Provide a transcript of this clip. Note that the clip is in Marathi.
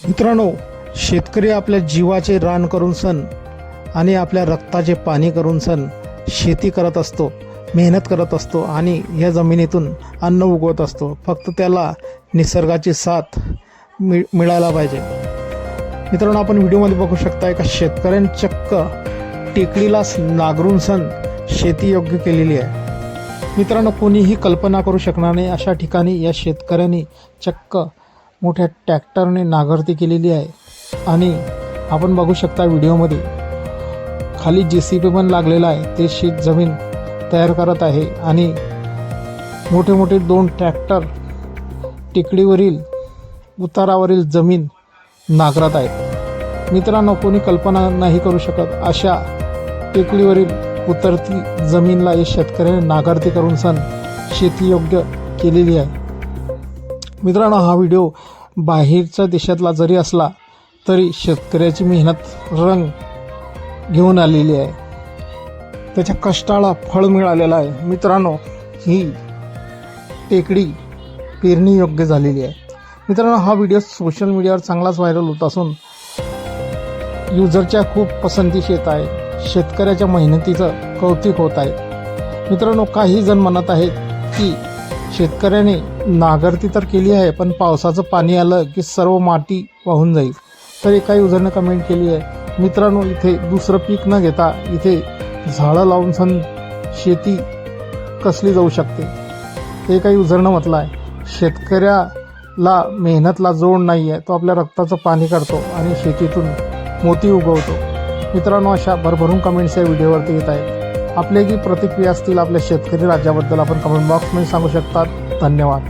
मित्रांनो, शेतकरी आपल्या जीवाचे रान करून सण आणि आपल्या रक्ताचे पाणी करून सण शेती करत असतो, मेहनत करत असतो आणि या जमिनीतून अन्न उगवत असतो. फक्त त्याला निसर्गाची साथ मिळायला पाहिजे. मित्रांनो, आपण व्हिडिओमध्ये बघू शकता एका शेतकऱ्याने चक्क टेकडीलाच नांगरून सण शेती योग्य केलेली आहे. मित्रांनो, कोणीही कल्पना करू शकणार नाही अशा ठिकाणी या शेतकऱ्यांनी चक्क मोठ्या ट्रॅक्टरने नांगरती केलेली आहे. आणि आपण बघू शकता व्हिडिओमध्ये खाली JCB पण लागलेला आहे. ते शेत जमीन तयार करत आहे आणि मोठे मोठे 2 ट्रॅक्टर टेकडीवरील उतारावरील जमीन नांगरत आहेत. मित्रांनो, कोणी कल्पना नाही करू शकत अशा टेकडीवरील उतरती जमीनला या शेतकऱ्याने नांगरती करून सण शेती योग्य केलेली आहे. मित्रांनो, हा व्हिडिओ बाहेरच्या देशातला जरी असला तरी शेतकऱ्याची मेहनत रंग घेऊन आलेली आहे. त्याच्या कष्टाला फळ मिळालेलं आहे. मित्रांनो, ही टेकडी पेरणी योग्य झालेली आहे. मित्रांनो, हा व्हिडिओ सोशल मीडियावर चांगलाच व्हायरल होत असून युजरच्या खूप पसंतीस येत आहे. शेतकऱ्याच्या मेहनतीचं कौतुक होत आहे. मित्रांनो, काही जण म्हणत आहेत की शेतकऱ्याने नांगरती तर केली आहे पण पावसाचं पाणी आलं की सर्व माती वाहून जाईल. तर एका युजरने कमेंट केली आहे, मित्रांनो, इथे दुसरं पीक न घेता इथे झाडं लावून सण शेती कसली जाऊ शकते. ते एका युजरनं म्हटलं आहे, शेतकऱ्याला मेहनतला जोड नाही आहे, तो आपल्या रक्ताचं पाणी करतो आणि शेतीतून मोती उगवतो. मित्रांनो, अशा भरभरून कमेंट्स या व्हिडिओवरती येत आहेत. आपले जी प्रतिक्रिया असतील आपल्या शेतकरी राज्याबद्दल आपण कमेंट बॉक्समध्ये सांगू शकतात. धन्यवाद.